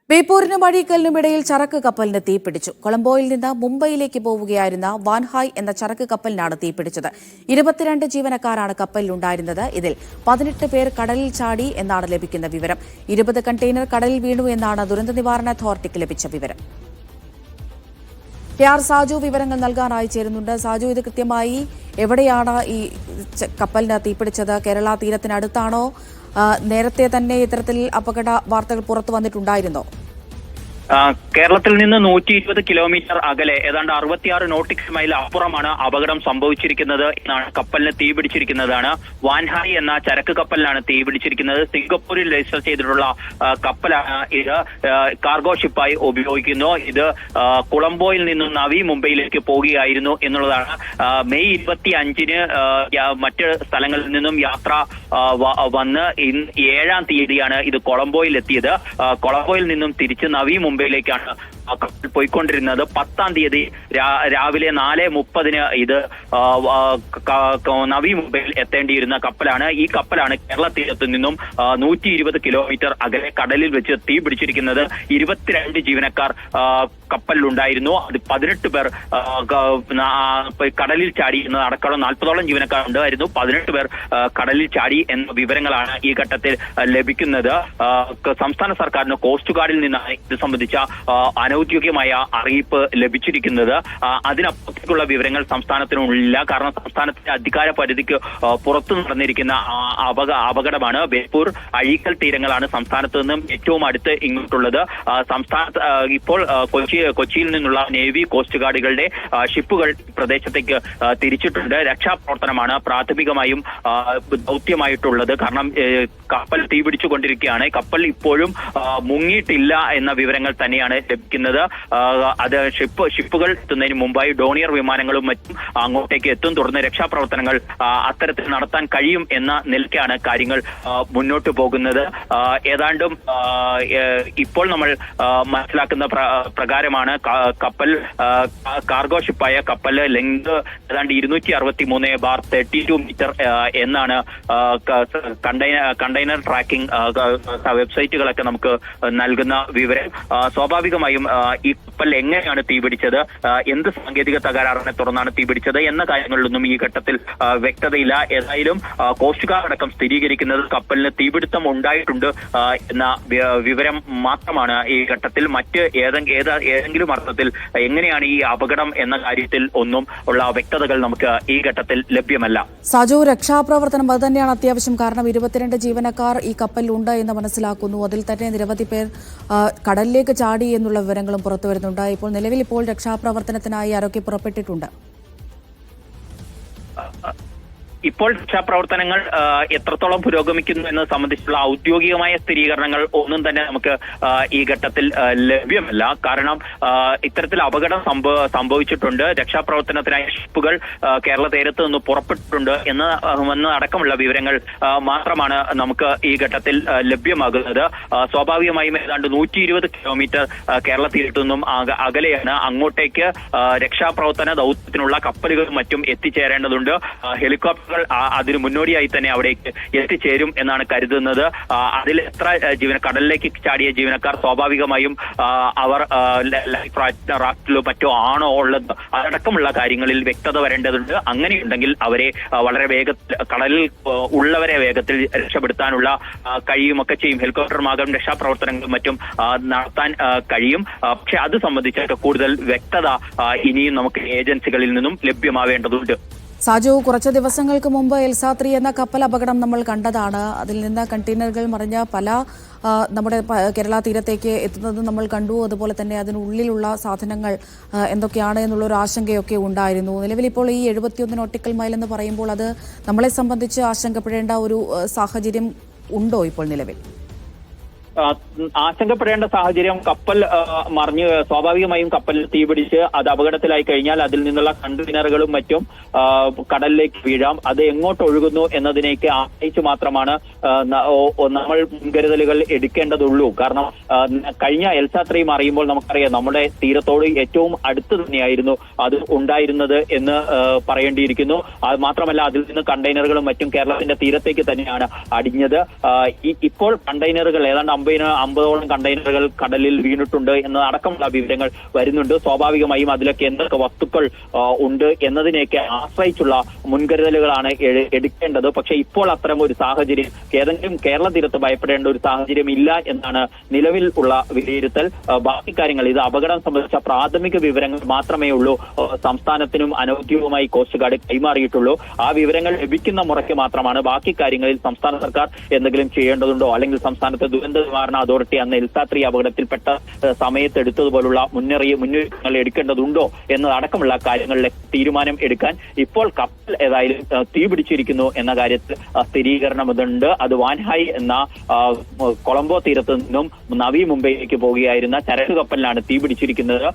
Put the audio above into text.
ബേപ്പൂരിനും അഴീക്കലിനും ഇടയിൽ ചരക്ക് കപ്പലിന് തീപിടിച്ചു. കൊളംബോയിൽ നിന്ന് മുംബൈയിലേക്ക് പോവുകയായിരുന്ന വാൻഹായ് എന്ന ചരക്ക് കപ്പലിനാണ് തീപിടിച്ചത്. 22 ജീവനക്കാരാണ് കപ്പലിലുണ്ടായിരുന്നത്. ഇതിൽ 18 പേർ കടലിൽ ചാടി എന്നാണ് ലഭിക്കുന്ന വിവരം. 20 കണ്ടെയ്നർ കടലിൽ വീണു എന്നാണ് ദുരന്ത നിവാരണ അതോറിറ്റിക്ക് ലഭിച്ച വിവരം. സാജു വിവരങ്ങൾ നൽകാനായി ചേരുന്നുണ്ട്. സാജു, ഇത് കൃത്യമായി എവിടെയാണ് ഈ കപ്പലിന് തീപിടിച്ചത്? കേരള തീരത്തിനടുത്താണോ? നേരത്തെ തന്നെ ഇത്തരത്തിൽ അപകട വാർത്തകൾ പുറത്തു വന്നിട്ടുണ്ടായിരുന്നോ? കേരളത്തിൽ നിന്ന് 120 കിലോമീറ്റർ അകലെ ഏതാണ്ട് 66 നോട്ടിക്കൽ മൈൽ അപ്പുറമാണ് അപകടം സംഭവിച്ചിരിക്കുന്നത് എന്നാണ് കപ്പലിന് തീപിടിച്ചിരിക്കുന്നതാണ്. വാൻഹായ് എന്ന ചരക്ക് കപ്പലിനാണ് തീപിടിച്ചിരിക്കുന്നത്. സിംഗപ്പൂരിൽ രജിസ്റ്റർ ചെയ്തിട്ടുള്ള കപ്പലാണ് ഇത്. കാർഗോ ഷിപ്പായി ഉപയോഗിക്കുന്നു. ഇത് കൊളംബോയിൽ നിന്നും നവി മുംബൈയിലേക്ക് പോവുകയായിരുന്നു എന്നുള്ളതാണ്. മെയ് 25-ന് മറ്റ് സ്ഥലങ്ങളിൽ നിന്നും യാത്ര വന്ന് 7-ാം തീയതിയാണ് ഇത് കൊളംബോയിൽ എത്തിയത്. കൊളംബോയിൽ നിന്നും തിരിച്ച് നവി മുംബൈയിലേക്കാണ് കപ്പൽ പോയിക്കൊണ്ടിരുന്നത്. 10-ാം തീയതി രാവിലെ 4:30-ന് ഇത് നവി മുംബൈയിൽ എത്തേണ്ടിയിരുന്ന കപ്പലാണ്. ഈ കപ്പലാണ് കേരള തീരത്ത് നിന്നും 120 കിലോമീറ്റർ അകലെ കടലിൽ വെച്ച് തീ പിടിച്ചിരിക്കുന്നത്. 22 ജീവനക്കാർ കപ്പലിലുണ്ടായിരുന്നു. അത് 18 പേർ കടലിൽ ചാടി എന്നതടക്കം 40ഓളം ജീവനക്കാർ ഉണ്ടായിരുന്നു. 18 പേർ കടലിൽ ചാടി എന്ന വിവരങ്ങളാണ് ഈ ഘട്ടത്തിൽ ലഭിക്കുന്നത്. സംസ്ഥാന സർക്കാരിന് കോസ്റ്റ് ഗാർഡിൽ നിന്നാണ് ഇത് സംബന്ധിച്ച ഔദ്യോഗികമായ അറിയിപ്പ് ലഭിച്ചിരിക്കുന്നത്. അതിനപ്പുറത്തേക്കുള്ള വിവരങ്ങൾ സംസ്ഥാനത്തിനുള്ളില്ല. കാരണം സംസ്ഥാനത്തിന്റെ അധികാര പരിധിക്ക് പുറത്തു നടന്നിരിക്കുന്ന അപകടമാണ്. ബേപ്പൂർ അഴീക്കൽ തീരങ്ങളാണ് സംസ്ഥാനത്ത് നിന്നും ഏറ്റവും അടുത്ത് ഇങ്ങോട്ടുള്ളത്. സംസ്ഥാനത്ത് ഇപ്പോൾ കൊച്ചിയിൽ നിന്നുള്ള നേവി കോസ്റ്റ് ഗാർഡുകളുടെ ഷിപ്പുകൾ പ്രദേശത്തേക്ക് തിരിച്ചിട്ടുണ്ട്. രക്ഷാപ്രവർത്തനമാണ് പ്രാഥമികമായും ദൗത്യമായിട്ടുള്ളത്. കാരണം കപ്പൽ തീപിടിച്ചുകൊണ്ടിരിക്കുകയാണ്. കപ്പൽ ഇപ്പോഴും മുങ്ങിയിട്ടില്ല എന്ന വിവരങ്ങൾ തന്നെയാണ് ലഭിക്കുന്നത്. അത് ഷിപ്പുകൾ എത്തുന്നതിന് മുമ്പായി ഡോണിയർ വിമാനങ്ങളും മറ്റും അങ്ങോട്ടേക്ക് എത്തും. തുടർന്ന് രക്ഷാപ്രവർത്തനങ്ങൾ അത്തരത്തിൽ നടത്താൻ കഴിയും എന്ന നിലയ്ക്കാണ് കാര്യങ്ങൾ മുന്നോട്ട് പോകുന്നത്. ഏതാണ്ടും ഇപ്പോൾ നമ്മൾ മനസ്സിലാക്കുന്ന പ്രകാരമാണ് കപ്പൽ കാർഗോ ഷിപ്പായ കപ്പല് ലെങ്ത് ഏതാണ്ട് 263/32 മീറ്റർ എന്നാണ് കണ്ടെയ്നർ ട്രാക്കിംഗ് വെബ്സൈറ്റുകളൊക്കെ നമുക്ക് നൽകുന്ന വിവരം. സ്വാഭാവികമായും ഈ കപ്പൽ എങ്ങനെയാണ് തീപിടിച്ചത്, എന്ത് സാങ്കേതിക തകരാറിനെ തുടർന്നാണ് തീപിടിച്ചത് എന്ന കാര്യങ്ങളിലൊന്നും ഈ ഘട്ടത്തിൽ വ്യക്തതയില്ല. ഏതായാലും കോസ്റ്റ് ഗാർഡ് അടക്കം സ്ഥിരീകരിക്കുന്നത് കപ്പലിന് തീപിടുത്തം ഉണ്ടായിട്ടുണ്ട് എന്ന വിവരം മാത്രമാണ് ഈ ഘട്ടത്തിൽ. മറ്റ് ഏതെങ്കിലും അർത്ഥത്തിൽ എങ്ങനെയാണ് ഈ അപകടം എന്ന കാര്യത്തിൽ ഒന്നും ഉള്ള വ്യക്തതകൾ നമുക്ക് ഈ ഘട്ടത്തിൽ ലഭ്യമല്ല. സാജു, രക്ഷാപ്രവർത്തനം അത് തന്നെയാണ് അത്യാവശ്യം. കാരണം 22 ജീവനക്കാർ ഈ കപ്പലിലുണ്ട് എന്ന് മനസ്സിലാക്കുന്നു. അതിൽ തന്നെ നിരവധി പേർ കടലിലേക്ക് ചാടി എന്നുള്ള വിവരങ്ങളും പുറത്തു വരുന്നുണ്ട്. ഇപ്പോൾ നിലവിൽ രക്ഷാപ്രവർത്തനത്തിനായി ആരൊക്കെ പുറപ്പെട്ടിട്ടുണ്ട്? ഇപ്പോൾ രക്ഷാപ്രവർത്തനങ്ങൾ എത്രത്തോളം പുരോഗമിക്കുന്നു എന്നത് സംബന്ധിച്ചുള്ള ഔദ്യോഗികമായ സ്ഥിരീകരണങ്ങൾ ഒന്നും തന്നെ നമുക്ക് ഈ ഘട്ടത്തിൽ ലഭ്യമല്ല. കാരണം ഇത്തരത്തിൽ അപകടം സംഭവിച്ചിട്ടുണ്ട്. രക്ഷാപ്രവർത്തനത്തിനായി ഷിപ്പുകൾ കേരള തീരത്ത് നിന്ന് പുറപ്പെട്ടിട്ടുണ്ട് എന്ന അടക്കമുള്ള വിവരങ്ങൾ മാത്രമാണ് നമുക്ക് ഈ ഘട്ടത്തിൽ ലഭ്യമാകുന്നത്. സ്വാഭാവികമായും ഏതാണ്ട് 120 കിലോമീറ്റർ കേരള തീരത്തു നിന്നും അകലെയാണ്. അങ്ങോട്ടേക്ക് രക്ഷാപ്രവർത്തന ദൗത്യത്തിനുള്ള കപ്പലുകളും മറ്റും എത്തിച്ചേരേണ്ടതുണ്ട്. ഹെലികോപ്റ്റർ അതിന് മുന്നോടിയായി തന്നെ അവിടേക്ക് എത്തിച്ചേരും എന്നാണ് കരുതുന്നത്. അതിൽ എത്ര കടലിലേക്ക് ചാടിയ ജീവനക്കാർ സ്വാഭാവികമായും അവർ ലൈഫ് റാഫ്റ്റിലോ മറ്റോ ആണോ ഉള്ളത് അതടക്കമുള്ള കാര്യങ്ങളിൽ വ്യക്തത വരേണ്ടതുണ്ട്. അങ്ങനെയുണ്ടെങ്കിൽ അവരെ വളരെ വേഗത്തിൽ കടലിൽ ഉള്ളവരെ വേഗത്തിൽ രക്ഷപ്പെടുത്താനുള്ള കഴിയുമൊക്കെ ചെയ്യും. ഹെലികോപ്റ്റർ മാർഗം രക്ഷാപ്രവർത്തനങ്ങളും മറ്റും നടത്താൻ കഴിയും. പക്ഷെ അത് സംബന്ധിച്ചൊക്കെ കൂടുതൽ വ്യക്തത ഇനിയും നമുക്ക് ഏജൻസികളിൽ നിന്നും ലഭ്യമാവേണ്ടതുണ്ട്. സാജു, കുറച്ച് ദിവസങ്ങൾക്ക് മുമ്പ് എൽസാ-3 എന്ന കപ്പൽ അപകടം നമ്മൾ കണ്ടതാണ്. അതിൽ നിന്ന് കണ്ടെയ്നറുകൾ മറിഞ്ഞ പല നമ്മുടെ കേരള തീരത്തേക്ക് എത്തുന്നത് നമ്മൾ കണ്ടു. അതുപോലെ തന്നെ അതിനുള്ളിലുള്ള സാധനങ്ങൾ എന്തൊക്കെയാണ് എന്നുള്ളൊരു ആശങ്കയൊക്കെ ഉണ്ടായിരുന്നു. നിലവിൽ ഇപ്പോൾ ഈ 71 നോട്ടിക്കൽ മൈൽ എന്ന് പറയുമ്പോൾ അത് നമ്മളെ സംബന്ധിച്ച് ആശങ്കപ്പെടേണ്ട ഒരു സാഹചര്യം ഉണ്ടോ ഇപ്പോൾ നിലവിൽ? ആശങ്കപ്പെടേണ്ട സാഹചര്യം കപ്പൽ മറിഞ്ഞ് സ്വാഭാവികമായും കപ്പലിൽ തീപിടിച്ച് അത് അപകടത്തിലായി കഴിഞ്ഞാൽ അതിൽ നിന്നുള്ള കണ്ടെയ്നറുകളും മറ്റും കടലിലേക്ക് വീഴാം. അത് എങ്ങോട്ട് ഒഴുകുന്നു എന്നതിനേക്ക് ആശ്രയിച്ച് മാത്രമാണ് നമ്മൾ മുൻകരുതലുകൾ എടുക്കേണ്ടതുള്ളൂ. കാരണം കഴിഞ്ഞ എൽസാ-3 മറിയുമ്പോൾ നമുക്കറിയാം നമ്മുടെ തീരത്തോട് ഏറ്റവും അടുത്ത് തന്നെയായിരുന്നു അത് ഉണ്ടായിരുന്നത് എന്ന് പറയേണ്ടിയിരിക്കുന്നു. അത് മാത്രമല്ല അതിൽ നിന്ന് കണ്ടെയ്നറുകളും മറ്റും കേരളത്തിന്റെ തീരത്തേക്ക് തന്നെയാണ് അടിഞ്ഞത്. ഇപ്പോൾ കണ്ടെയ്നറുകൾ ഏതാണ്ട് മുംബൈന് 50ഓളം കണ്ടെയ്നറുകൾ കടലിൽ വീണിട്ടുണ്ട് എന്നതടക്കമുള്ള വിവരങ്ങൾ വരുന്നുണ്ട്. സ്വാഭാവികമായും അതിലൊക്കെ എന്തൊക്കെ വസ്തുക്കൾ ഉണ്ട് എന്നതിനെയൊക്കെ ആശ്രയിച്ചുള്ള മുൻകരുതലുകളാണ് എടുക്കേണ്ടത്. പക്ഷെ ഇപ്പോൾ അത്തരം ഒരു സാഹചര്യം ഏതെങ്കിലും കേരള തീരത്ത് ഭയപ്പെടേണ്ട ഒരു സാഹചര്യം ഇല്ല എന്നാണ് നിലവിൽ ഉള്ള വിലയിരുത്തൽ. ബാക്കി കാര്യങ്ങൾ ഇത് അപകടം സംബന്ധിച്ച പ്രാഥമിക വിവരങ്ങൾ മാത്രമേ ഉള്ളൂ സംസ്ഥാനത്തിനും അനൌദ്യോഗികമായി കോസ്റ്റ് ഗാർഡ് കൈമാറിയിട്ടുള്ളൂ. ആ വിവരങ്ങൾ ലഭിക്കുന്ന മുറയ്ക്ക് മാത്രമാണ് ബാക്കി കാര്യങ്ങളിൽ സംസ്ഥാന സർക്കാർ എന്തെങ്കിലും ചെയ്യേണ്ടതുണ്ടോ, അല്ലെങ്കിൽ സംസ്ഥാനത്തെ ദുരന്ത നിവാരണ അതോറിറ്റി അന്ന് എൽസാത്രി അപകടത്തിൽപ്പെട്ട സമയത്ത് എടുത്തതുപോലുള്ള മുന്നൊരുക്കങ്ങൾ എടുക്കേണ്ടതുണ്ടോ എന്നതടക്കമുള്ള കാര്യങ്ങളിലെ തീരുമാനം എടുക്കാൻ ഇപ്പോൾ കപ്പൽ ഏതായാലും തീപിടിച്ചിരിക്കുന്നു എന്ന കാര്യത്തിൽ സ്ഥിരീകരണമുണ്ട്. അത് വാൻഹായ് എന്ന കൊളംബോ തീരത്ത് നിന്നും നവി മുംബൈയിലേക്ക് പോകുകയായിരുന്ന ചരക്ക് കപ്പലിലാണ് തീപിടിച്ചിരിക്കുന്നത്.